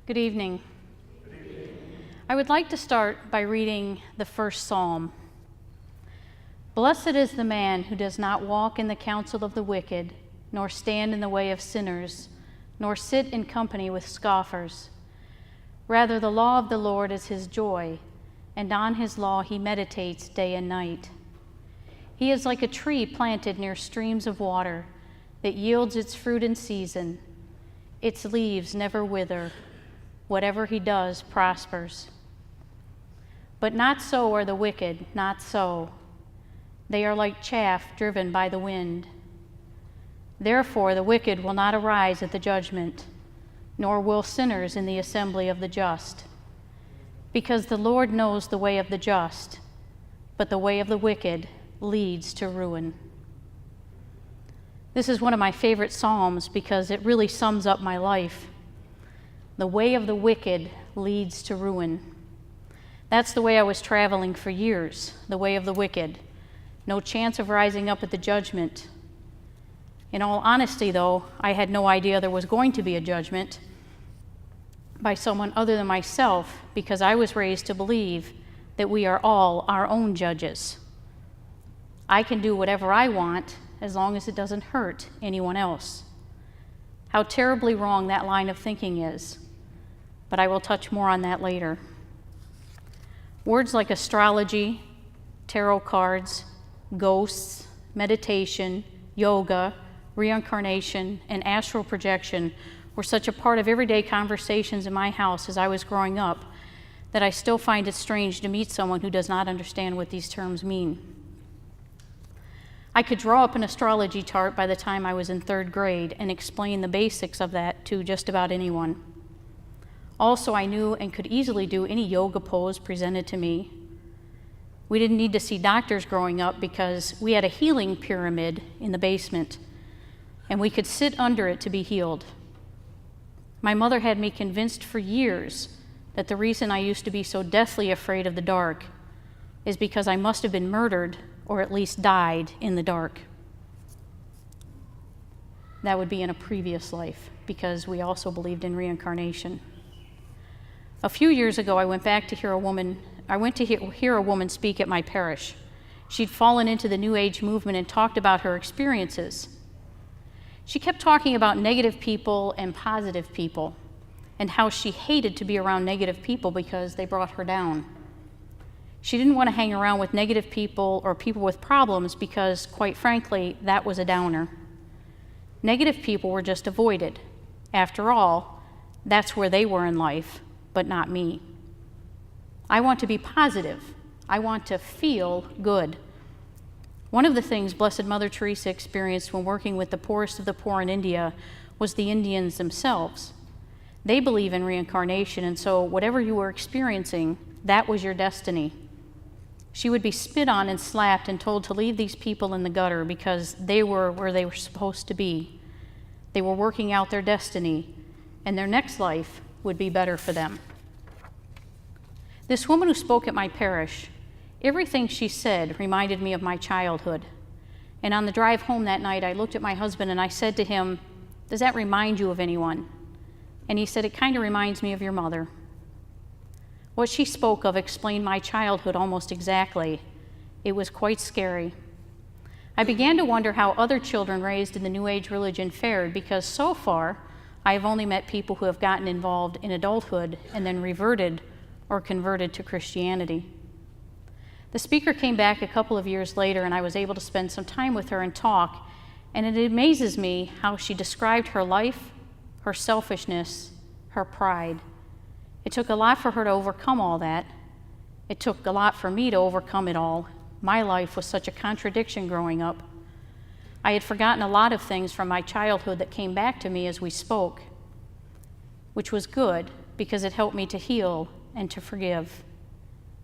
Good evening. I would like to start by reading the first psalm. Blessed is the man who does not walk in the counsel of the wicked, nor stand in the way of sinners, nor sit in company with scoffers. Rather, the law of the Lord is his joy, and on his law he meditates day and night. He is like a tree planted near streams of water that yields its fruit in season. Its leaves never wither. Whatever he does prospers. But not so are the wicked, not so. They are like chaff driven by the wind. Therefore the wicked will not arise at the judgment, nor will sinners in the assembly of the just. Because the Lord knows the way of the just, but the way of the wicked leads to ruin. This is one of my favorite psalms because it really sums up my life. The way of the wicked leads to ruin. That's the way I was traveling for years, the way of the wicked. No chance of rising up at the judgment. In all honesty, though, I had no idea there was going to be a judgment by someone other than myself, because I was raised to believe that we are all our own judges. I can do whatever I want as long as it doesn't hurt anyone else. How terribly wrong that line of thinking is, but I will touch more on that later. Words like astrology, tarot cards, ghosts, meditation, yoga, reincarnation, and astral projection were such a part of everyday conversations in my house as I was growing up that I still find it strange to meet someone who does not understand what these terms mean. I could draw up an astrology chart by the time I was in 3rd grade and explain the basics of that to just about anyone. Also, I knew and could easily do any yoga pose presented to me. We didn't need to see doctors growing up because we had a healing pyramid in the basement, and we could sit under it to be healed. My mother had me convinced for years that the reason I used to be so deathly afraid of the dark is because I must have been murdered or at least died in the dark. That would be in a previous life, because we also believed in reincarnation. A few years ago, I went to hear a woman speak at my parish. She'd fallen into the New Age movement and talked about her experiences. She kept talking about negative people and positive people, and how she hated to be around negative people because they brought her down. She didn't want to hang around with negative people or people with problems because, quite frankly, that was a downer. Negative people were just avoided. After all, that's where they were in life, but not me. I want to be positive. I want to feel good. One of the things Blessed Mother Teresa experienced when working with the poorest of the poor in India was the Indians themselves. They believe in reincarnation, and so whatever you were experiencing, that was your destiny. She would be spit on and slapped and told to leave these people in the gutter because they were where they were supposed to be. They were working out their destiny, and their next life would be better for them. This woman who spoke at my parish, everything she said reminded me of my childhood. And on the drive home that night, I looked at my husband and I said to him, "Does that remind you of anyone?" And he said, "It kind of reminds me of your mother." What she spoke of explained my childhood almost exactly. It was quite scary. I began to wonder how other children raised in the New Age religion fared, because so far, I have only met people who have gotten involved in adulthood and then reverted or converted to Christianity. The speaker came back a couple of years later, and I was able to spend some time with her and talk, and it amazes me how she described her life, her selfishness, her pride. It took a lot for her to overcome all that. It took a lot for me to overcome it all. My life was such a contradiction growing up. I had forgotten a lot of things from my childhood that came back to me as we spoke, which was good because it helped me to heal and to forgive.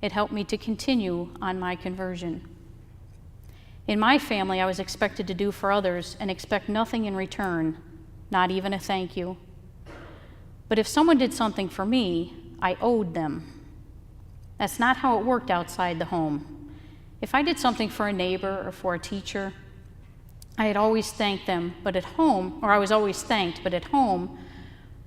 It helped me to continue on my conversion. In my family, I was expected to do for others and expect nothing in return, not even a thank you. But if someone did something for me, I owed them. That's not how it worked outside the home. If I did something for a neighbor or for a teacher, I had always thanked them, but at home, or I was always thanked, but at home,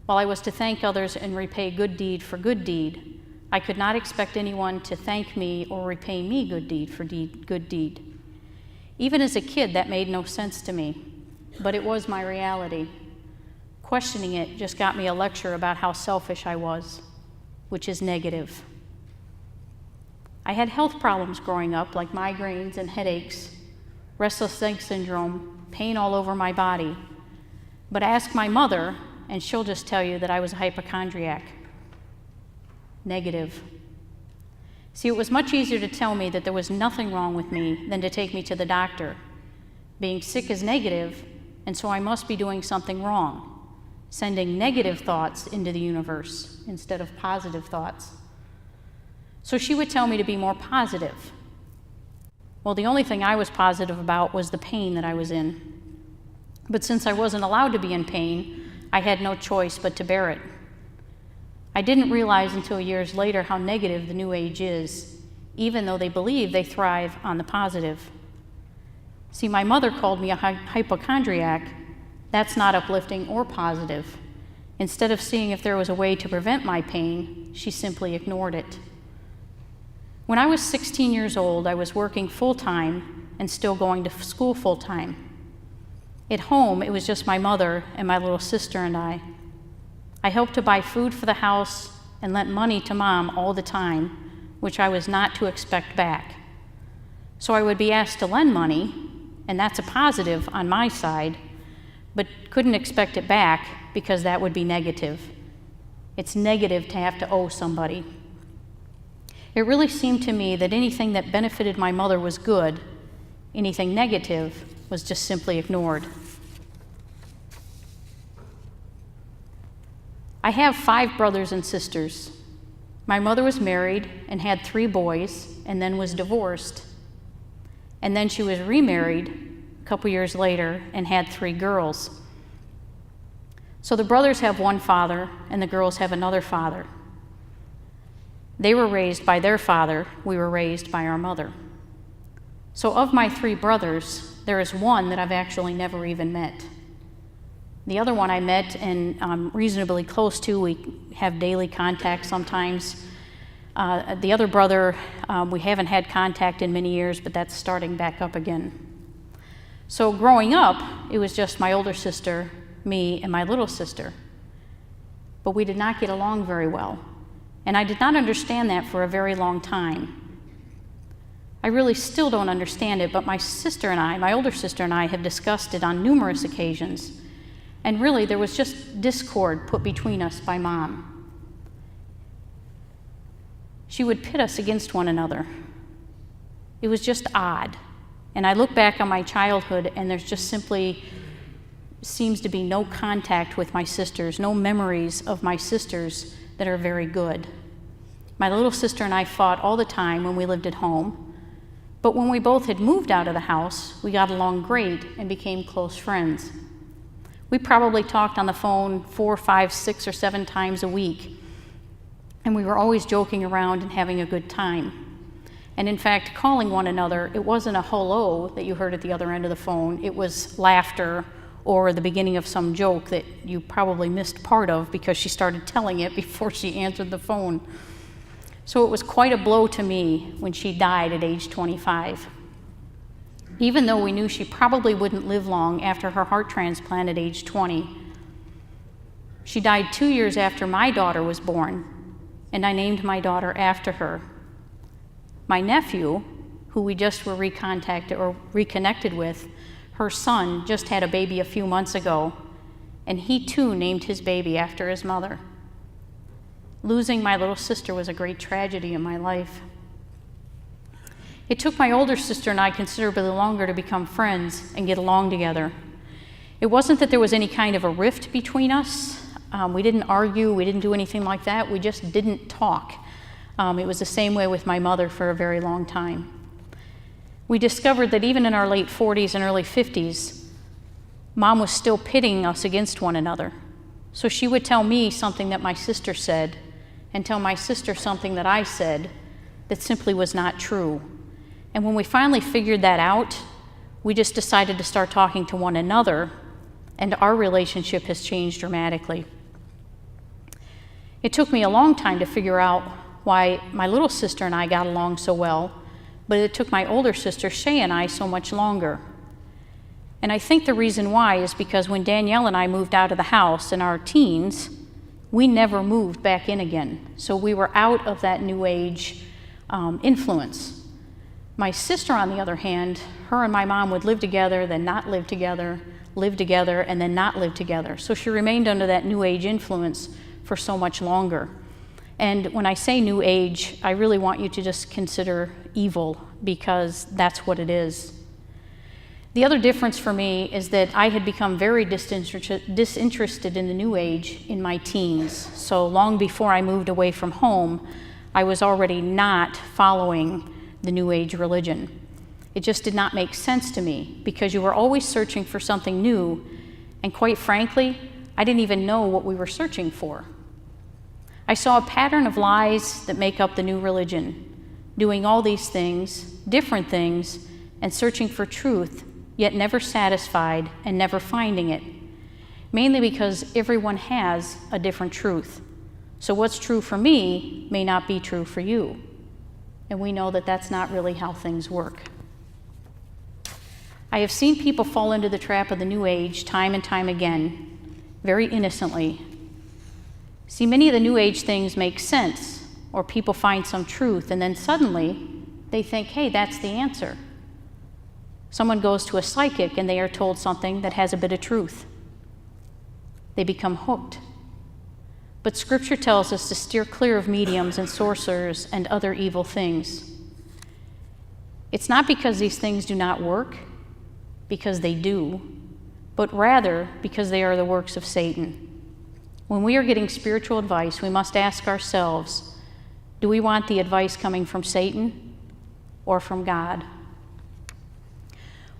While I was to thank others and repay good deed for good deed, I could not expect anyone to thank me or repay me good deed for good deed. Even as a kid, that made no sense to me, but it was my reality. Questioning it just got me a lecture about how selfish I was, which is negative. I had health problems growing up, like migraines and headaches, restless leg syndrome, pain all over my body. But ask my mother, and she'll just tell you that I was a hypochondriac. Negative. See, it was much easier to tell me that there was nothing wrong with me than to take me to the doctor. Being sick is negative, and so I must be doing something wrong, sending negative thoughts into the universe instead of positive thoughts. So she would tell me to be more positive. Well, the only thing I was positive about was the pain that I was in. But since I wasn't allowed to be in pain, I had no choice but to bear it. I didn't realize until years later how negative the New Age is, even though they believe they thrive on the positive. See, my mother called me a hypochondriac. That's not uplifting or positive. Instead of seeing if there was a way to prevent my pain, she simply ignored it. When I was 16 years old, I was working full-time and still going to school full-time. At home, it was just my mother and my little sister and I. I helped to buy food for the house and lent money to Mom all the time, which I was not to expect back. So I would be asked to lend money, and that's a positive on my side, but couldn't expect it back because that would be negative. It's negative to have to owe somebody. It really seemed to me that anything that benefited my mother was good, anything negative was just simply ignored. I have 5 brothers and sisters. My mother was married and had 3 boys and then was divorced. And then she was remarried a couple years later and had 3 girls. So the brothers have one father and the girls have another father. They were raised by their father, we were raised by our mother. So of my 3 brothers, there is one that I've actually never even met. The other one I met and I'm reasonably close to. We have daily contact sometimes. The other brother, we haven't had contact in many years, but that's starting back up again. So growing up, it was just my older sister, me, and my little sister. But we did not get along very well. And I did not understand that for a very long time. I really still don't understand it, but my sister and I, my older sister and I, have discussed it on numerous occasions. And really, there was just discord put between us by Mom. She would pit us against one another. It was just odd. And I look back on my childhood, and there's just simply seems to be no contact with my sisters, no memories of my sisters that are very good. My little sister and I fought all the time when we lived at home, but when we both had moved out of the house, we got along great and became close friends. We probably talked on the phone 4, 5, 6, or 7 times a week, and we were always joking around and having a good time. And in fact, calling one another, it wasn't a hello that you heard at the other end of the phone, it was laughter or the beginning of some joke that you probably missed part of because she started telling it before she answered the phone. So it was quite a blow to me when she died at age 25. Even though we knew she probably wouldn't live long after her heart transplant at age 20. She died 2 years after my daughter was born, and I named my daughter after her. My nephew, who we just were reconnected with, her son just had a baby a few months ago, and he too named his baby after his mother. Losing my little sister was a great tragedy in my life. It took my older sister and I considerably longer to become friends and get along together. It wasn't that there was any kind of a rift between us. We didn't argue, we didn't do anything like that, we just didn't talk. It was the same way with my mother for a very long time. We discovered that even in our late 40s and early 50s, Mom was still pitting us against one another. So she would tell me something that my sister said, and tell my sister something that I said that simply was not true. And when we finally figured that out, we just decided to start talking to one another, and our relationship has changed dramatically. It took me a long time to figure out why my little sister and I got along so well, but it took my older sister Shay and I so much longer. And I think the reason why is because when Danielle and I moved out of the house in our teens, we never moved back in again. So we were out of that New Age influence. My sister, on the other hand, her and my mom would live together, then not live together, and then not live together. So she remained under that New Age influence for so much longer. And when I say New Age, I really want you to just consider evil, because that's what it is. The other difference for me is that I had become very disinterested in the New Age in my teens. So long before I moved away from home, I was already not following the New Age religion. It just did not make sense to me, because you were always searching for something new, and quite frankly, I didn't even know what we were searching for. I saw a pattern of lies that make up the new religion, doing all these things, different things, and searching for truth, yet never satisfied and never finding it, mainly because everyone has a different truth. So what's true for me may not be true for you. And we know that that's not really how things work. I have seen people fall into the trap of the New Age time and time again, very innocently. See, many of the New Age things make sense, or people find some truth, and then suddenly they think, hey, that's the answer. Someone goes to a psychic and they are told something that has a bit of truth. They become hooked. But Scripture tells us to steer clear of mediums and sorcerers and other evil things. It's not because these things do not work, because they do, but rather because they are the works of Satan. When we are getting spiritual advice, we must ask ourselves, do we want the advice coming from Satan or from God?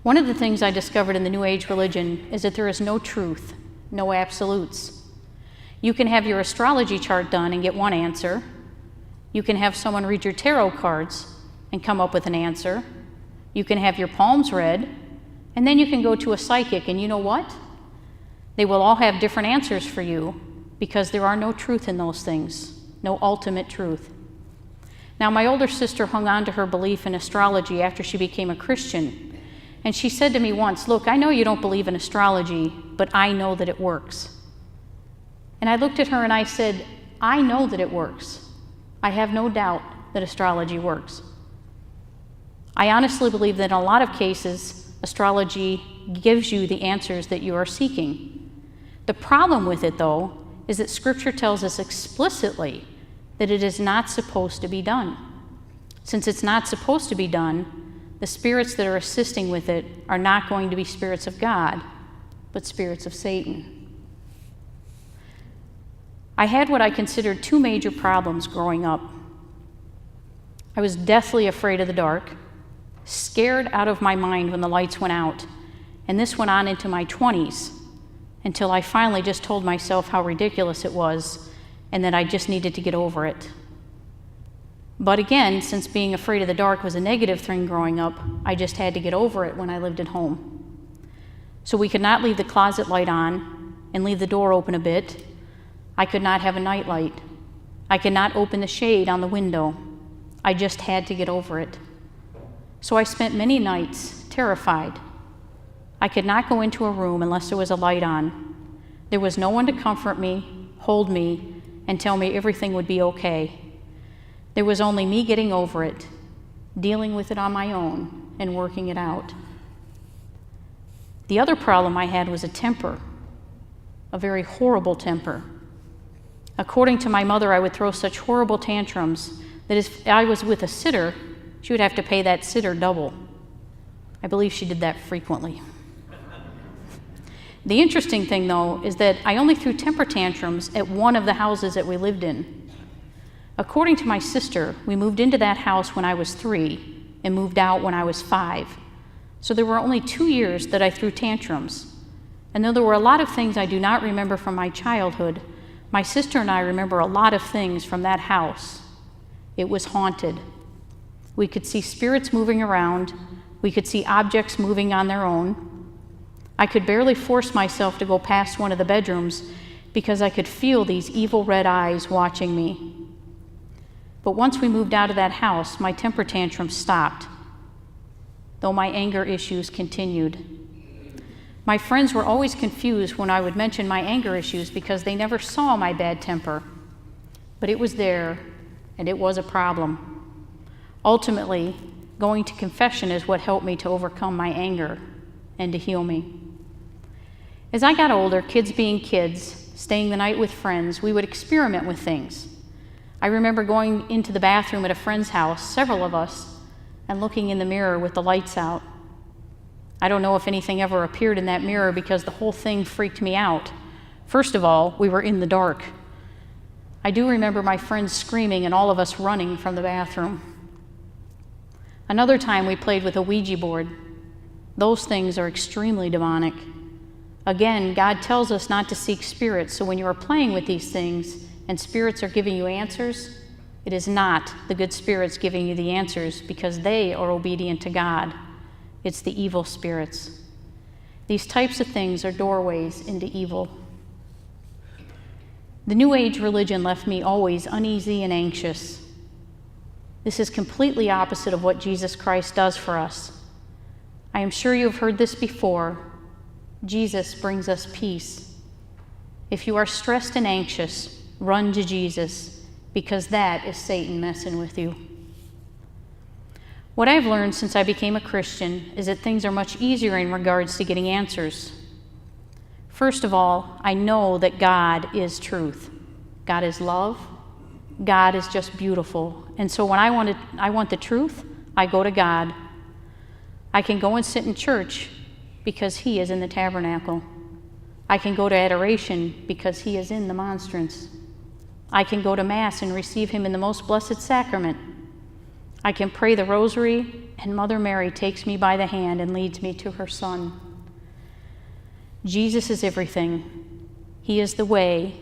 One of the things I discovered in the New Age religion is that there is no truth, no absolutes. You can have your astrology chart done and get one answer. You can have someone read your tarot cards and come up with an answer. You can have your palms read, and then you can go to a psychic, and you know what? They will all have different answers for you, because there are no truth in those things, no ultimate truth. Now, my older sister hung on to her belief in astrology after she became a Christian. And she said to me once, look, I know you don't believe in astrology, but I know that it works. And I looked at her and I said, I know that it works. I have no doubt that astrology works. I honestly believe that in a lot of cases, astrology gives you the answers that you are seeking. The problem with it, though, is that Scripture tells us explicitly that it is not supposed to be done. Since it's not supposed to be done, the spirits that are assisting with it are not going to be spirits of God, but spirits of Satan. I had what I considered two major problems growing up. I was deathly afraid of the dark, scared out of my mind when the lights went out, and this went on into my 20s, until I finally just told myself how ridiculous it was and that I just needed to get over it. But again, since being afraid of the dark was a negative thing growing up, I just had to get over it when I lived at home. So we could not leave the closet light on and leave the door open a bit. I could not have a night light. I could not open the shade on the window. I just had to get over it. So I spent many nights terrified. I could not go into a room unless there was a light on. There was no one to comfort me, hold me, and tell me everything would be okay. There was only me getting over it, dealing with it on my own, and working it out. The other problem I had was a temper, a very horrible temper. According to my mother, I would throw such horrible tantrums that if I was with a sitter, she would have to pay that sitter double. I believe she did that frequently. The interesting thing, though, is that I only threw temper tantrums at one of the houses that we lived in. According to my sister, we moved into that house when I was 3 and moved out when I was 5. So there were only 2 years that I threw tantrums. And though there were a lot of things I do not remember from my childhood, my sister and I remember a lot of things from that house. It was haunted. We could see spirits moving around. We could see objects moving on their own. I could barely force myself to go past one of the bedrooms because I could feel these evil red eyes watching me. But once we moved out of that house, my temper tantrums stopped, though my anger issues continued. My friends were always confused when I would mention my anger issues because they never saw my bad temper. But it was there, and it was a problem. Ultimately, going to confession is what helped me to overcome my anger and to heal me. As I got older, kids being kids, staying the night with friends, we would experiment with things. I remember going into the bathroom at a friend's house, several of us, and looking in the mirror with the lights out. I don't know if anything ever appeared in that mirror because the whole thing freaked me out. First of all, we were in the dark. I do remember my friends screaming and all of us running from the bathroom. Another time we played with a Ouija board. Those things are extremely demonic. Again, God tells us not to seek spirits, so when you are playing with these things and spirits are giving you answers, it is not the good spirits giving you the answers because they are obedient to God. It's the evil spirits. These types of things are doorways into evil. The New Age religion left me always uneasy and anxious. This is completely opposite of what Jesus Christ does for us. I am sure you have heard this before. Jesus brings us peace. If you are stressed and anxious, run to Jesus, because that is Satan messing with you. What I've learned since I became a Christian is that things are much easier in regards to getting answers. First of all, I know that God is truth. God is love. God is just beautiful. And so when I want the truth, I go to God. I can go and sit in church because He is in the tabernacle. I can go to adoration because He is in the monstrance. I can go to Mass and receive Him in the most blessed sacrament. I can pray the rosary, and Mother Mary takes me by the hand and leads me to her Son. Jesus is everything. He is the way.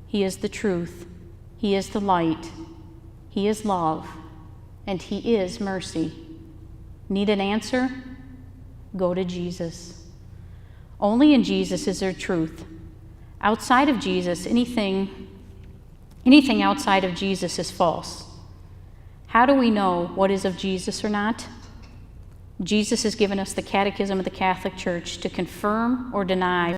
He is the truth. He is the light. He is love. And He is mercy. Need an answer? Go to Jesus. Only in Jesus is there truth. Outside of Jesus, anything outside of Jesus is false. How do we know what is of Jesus or not? Jesus has given us the Catechism of the Catholic Church to confirm or deny